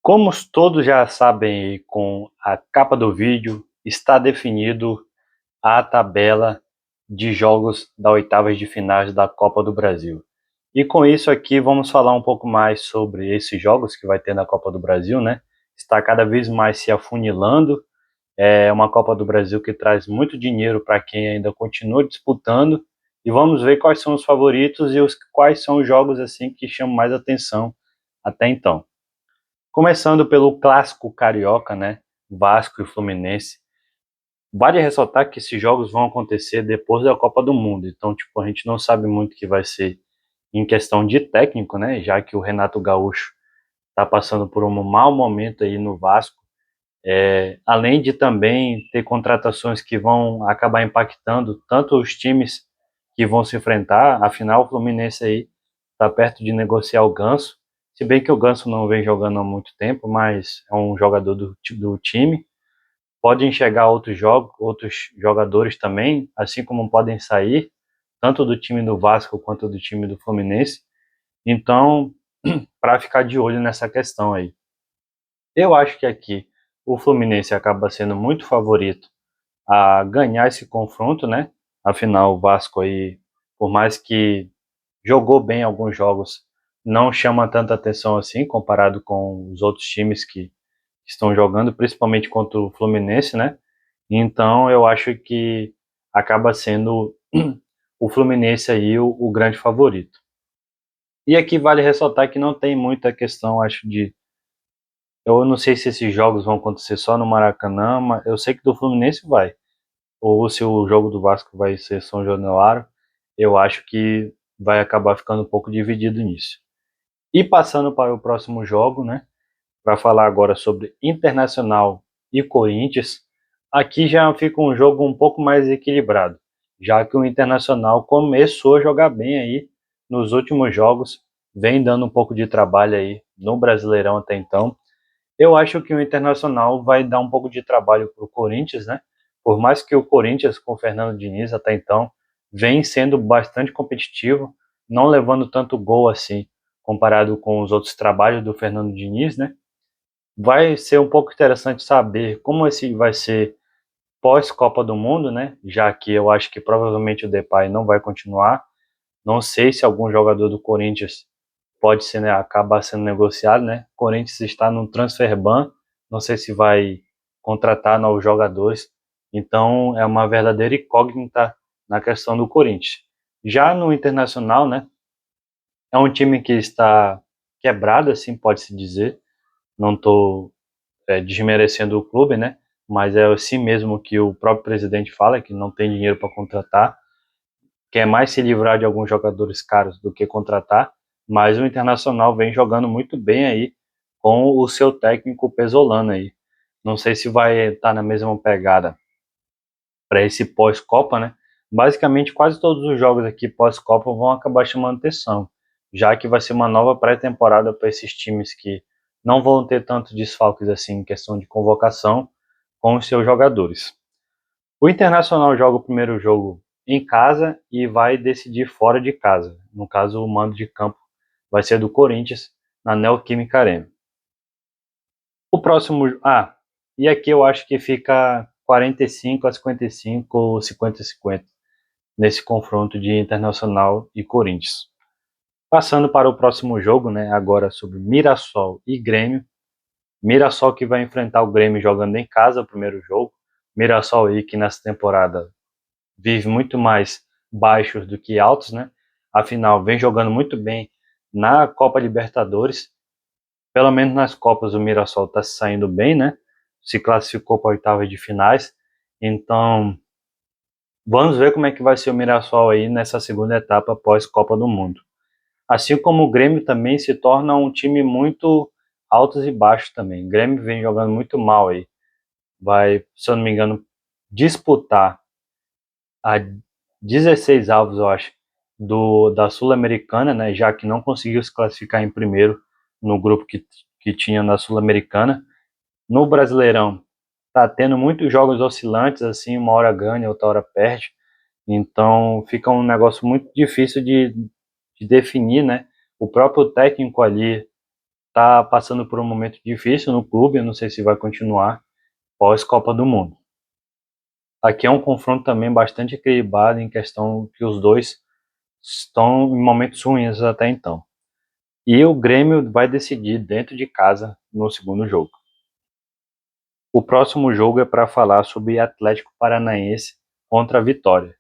Como todos já sabem, com a capa do vídeo, está definido a tabela de jogos da oitavas de finais da Copa do Brasil. E com isso aqui vamos falar um pouco mais sobre esses jogos que vai ter na Copa do Brasil, né? Está cada vez mais se afunilando. É uma Copa do Brasil que traz muito dinheiro para quem ainda continua disputando. E vamos ver quais são os favoritos e quais são os jogos assim que chamam mais atenção até então. Começando pelo clássico carioca, né? Vasco e Fluminense. Vale ressaltar que esses jogos vão acontecer depois da Copa do Mundo. Então, tipo, a gente não sabe muito o que vai ser em questão de técnico, né? Já que o Renato Gaúcho está passando por um mau momento aí no Vasco. Além de também ter contratações que vão acabar impactando tanto os times que vão se enfrentar. Afinal, o Fluminense aí está perto de negociar o Ganso. Se bem que o Ganso não vem jogando há muito tempo, mas é um jogador do time. Pode enxergar outros jogadores também, assim como podem sair, tanto do time do Vasco quanto do time do Fluminense. Então, para ficar de olho nessa questão aí. Eu acho que aqui o Fluminense acaba sendo muito favorito a ganhar esse confronto, né? Afinal, o Vasco aí, por mais que jogou bem alguns jogos, não chama tanta atenção assim comparado com os outros times que estão jogando, principalmente contra o Fluminense, né? Então eu acho que acaba sendo o Fluminense aí o grande favorito. E aqui vale ressaltar que não tem muita questão, acho, de. Eu não sei se esses jogos vão acontecer só no Maracanã, mas eu sei que do Fluminense vai. Ou se o jogo do Vasco vai ser São Januário, eu acho que vai acabar ficando um pouco dividido nisso. E passando para o próximo jogo, né? Para falar agora sobre Internacional e Corinthians, aqui já fica um jogo um pouco mais equilibrado, já que o Internacional começou a jogar bem aí nos últimos jogos, vem dando um pouco de trabalho aí no Brasileirão até então. Eu acho que o Internacional vai dar um pouco de trabalho para o Corinthians, né? Por mais que o Corinthians com o Fernando Diniz até então vem sendo bastante competitivo, não levando tanto gol assim comparado com os outros trabalhos do Fernando Diniz, né? Vai ser um pouco interessante saber como esse vai ser pós-Copa do Mundo, né? Já que eu acho que provavelmente o Depay não vai continuar. Não sei se algum jogador do Corinthians pode ser, né, acabar sendo negociado, né? O Corinthians está no transfer ban, não sei se vai contratar novos jogadores. Então é uma verdadeira incógnita na questão do Corinthians. Já no Internacional, né? É um time que está quebrado, assim pode-se dizer. Não estou desmerecendo o clube, né? Mas é assim mesmo que o próprio presidente fala, que não tem dinheiro para contratar, quer mais se livrar de alguns jogadores caros do que contratar, mas o Internacional vem jogando muito bem aí com o seu técnico Pesolano aí. Não sei se vai estar na mesma pegada para esse pós-Copa, né? Basicamente, quase todos os jogos aqui pós-Copa vão acabar chamando atenção, já que vai ser uma nova pré-temporada para esses times que não vão ter tantos desfalques assim em questão de convocação com os seus jogadores. O Internacional joga o primeiro jogo em casa e vai decidir fora de casa. No caso, o mando de campo vai ser do Corinthians na Neoquímica Arena. O próximo. E aqui eu acho que fica 45-55 ou 50-50 nesse confronto de Internacional e Corinthians. Passando para o próximo jogo, né, agora sobre Mirassol e Grêmio. Mirassol que vai enfrentar o Grêmio jogando em casa o primeiro jogo. Mirassol aí que nessa temporada vive muito mais baixos do que altos, né? Afinal, vem jogando muito bem na Copa Libertadores. Pelo menos nas Copas o Mirassol está se saindo bem, né? Se classificou para oitavas de finais. Então, vamos ver como é que vai ser o Mirassol aí nessa segunda etapa pós Copa do Mundo. Assim como o Grêmio também se torna um time muito altos e baixos também. O Grêmio vem jogando muito mal aí. Vai, se eu não me engano, disputar a 16 alvos, eu acho, da Sul-Americana, né, já que não conseguiu se classificar em primeiro no grupo que tinha na Sul-Americana. No Brasileirão, tá tendo muitos jogos oscilantes, assim, uma hora ganha, outra hora perde. Então fica um negócio muito difícil de definir, né? O próprio técnico ali está passando por um momento difícil no clube, eu não sei se vai continuar pós-Copa do Mundo. Aqui é um confronto também bastante equilibrado em questão que os dois estão em momentos ruins até então. E o Grêmio vai decidir dentro de casa no segundo jogo. O próximo jogo é para falar sobre Atlético Paranaense contra a Vitória.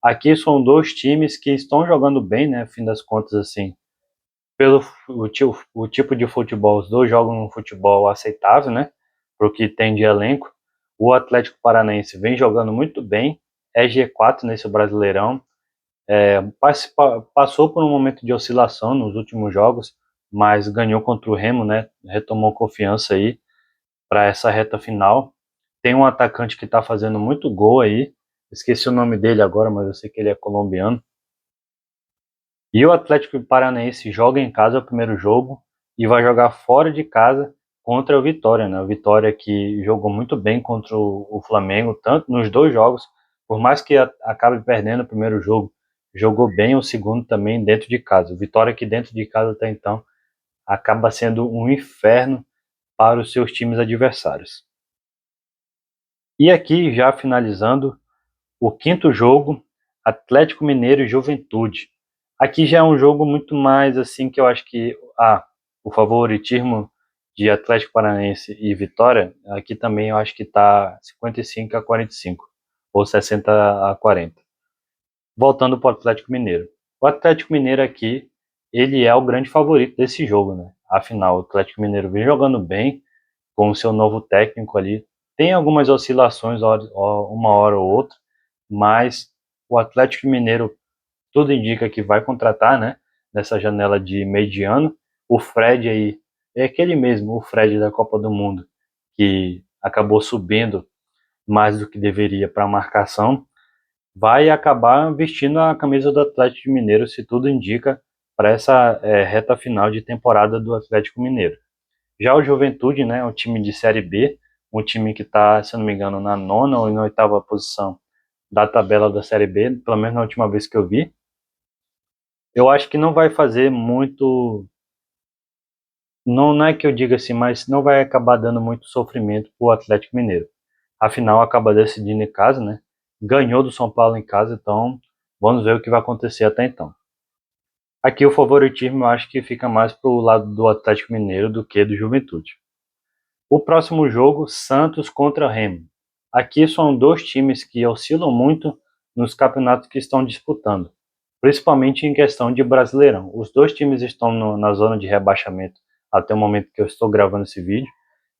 Aqui são dois times que estão jogando bem, né? Fim das contas, assim, pelo o tipo de futebol, os dois jogam um futebol aceitável, né? Pro que tem de elenco. O Atlético Paranaense vem jogando muito bem, é G4 nesse Brasileirão. Passou por um momento de oscilação nos últimos jogos, mas ganhou contra o Remo, né? Retomou confiança aí para essa reta final. Tem um atacante que está fazendo muito gol aí, esqueci o nome dele agora, mas eu sei que ele é colombiano. E o Atlético Paranaense joga em casa o primeiro jogo e vai jogar fora de casa contra o Vitória, né? O Vitória que jogou muito bem contra o Flamengo, tanto nos dois jogos, por mais que acabe perdendo o primeiro jogo, jogou bem o segundo também dentro de casa. O Vitória que dentro de casa até então acaba sendo um inferno para os seus times adversários. E aqui, já finalizando, o quinto jogo, Atlético Mineiro e Juventude. Aqui já é um jogo muito mais assim que eu acho que o favoritismo de Atlético Paranaense e Vitória, aqui também eu acho que está 55-45 ou 60-40. Voltando para o Atlético Mineiro. O Atlético Mineiro aqui, ele é o grande favorito desse jogo, né? Afinal, o Atlético Mineiro vem jogando bem com o seu novo técnico ali. Tem algumas oscilações uma hora ou outra, mas o Atlético Mineiro tudo indica que vai contratar, né? Nessa janela de mediano. O Fred aí é aquele mesmo, o Fred da Copa do Mundo, que acabou subindo mais do que deveria para a marcação, vai acabar vestindo a camisa do Atlético Mineiro, se tudo indica, para essa reta final de temporada do Atlético Mineiro. Já o Juventude, né, é um time de Série B, um time que está, se eu não me engano, na nona ou na oitava posição da tabela da Série B, pelo menos na última vez que eu vi. Eu acho que não vai fazer muito, não é que eu diga assim, mas não vai acabar dando muito sofrimento para o Atlético Mineiro. Afinal, acaba decidindo em casa, né? Ganhou do São Paulo em casa, então vamos ver o que vai acontecer até então. Aqui o favoritismo eu acho que fica mais para o lado do Atlético Mineiro do que do Juventude. O próximo jogo, Santos contra Remo. Aqui são dois times que oscilam muito nos campeonatos que estão disputando, principalmente em questão de Brasileirão. Os dois times estão na zona de rebaixamento até o momento que eu estou gravando esse vídeo.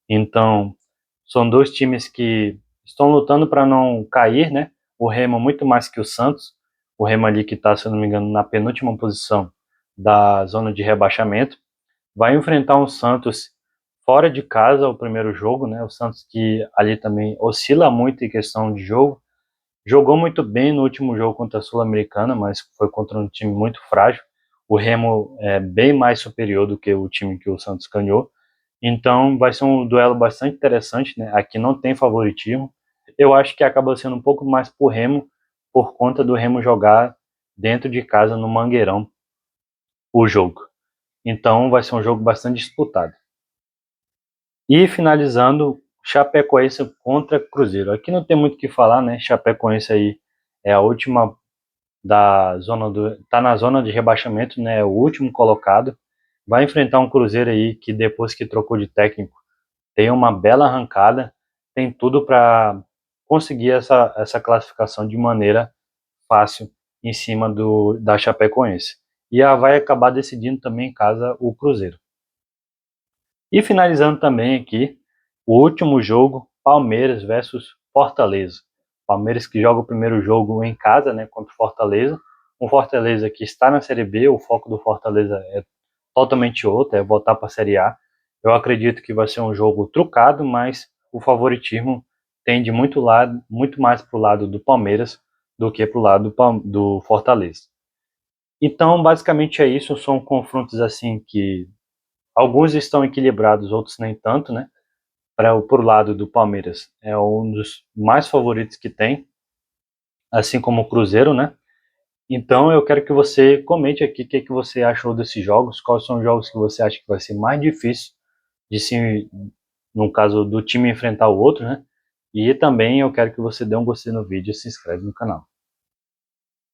Então, são dois times que estão lutando para não cair, né? O Remo muito mais que o Santos. O Remo ali que está, se eu não me engano, na penúltima posição da zona de rebaixamento. Vai enfrentar um Santos fora de casa o primeiro jogo, né? O Santos que ali também oscila muito em questão de jogo. Jogou muito bem no último jogo contra a Sul-Americana, mas foi contra um time muito frágil. O Remo é bem mais superior do que o time que o Santos ganhou. Então vai ser um duelo bastante interessante, né? Aqui não tem favoritismo. Eu acho que acaba sendo um pouco mais pro Remo, por conta do Remo jogar dentro de casa no Mangueirão o jogo. Então vai ser um jogo bastante disputado. E finalizando, Chapecoense contra Cruzeiro. Aqui não tem muito o que falar, né? Chapecoense aí é a última da zona tá na zona de rebaixamento, né? É o último colocado. Vai enfrentar um Cruzeiro aí que depois que trocou de técnico tem uma bela arrancada, tem tudo para conseguir essa classificação de maneira fácil em cima da Chapecoense. E ela vai acabar decidindo também em casa o Cruzeiro. E finalizando também aqui, o último jogo, Palmeiras versus Fortaleza. Palmeiras que joga o primeiro jogo em casa, né, contra o Fortaleza. Um Fortaleza que está na Série B, o foco do Fortaleza é totalmente outro, é voltar para a Série A. Eu acredito que vai ser um jogo trucado, mas o favoritismo tende muito mais para o lado do Palmeiras do que para o lado do Fortaleza. Então, basicamente é isso. São confrontos assim que alguns estão equilibrados, outros nem tanto, né? Por lado do Palmeiras, é um dos mais favoritos que tem, assim como o Cruzeiro, né? Então eu quero que você comente aqui o que, que você achou desses jogos, quais são os jogos que você acha que vai ser mais difícil de se, no caso do time enfrentar o outro, né? E também eu quero que você dê um gostei no vídeo e se inscreve no canal.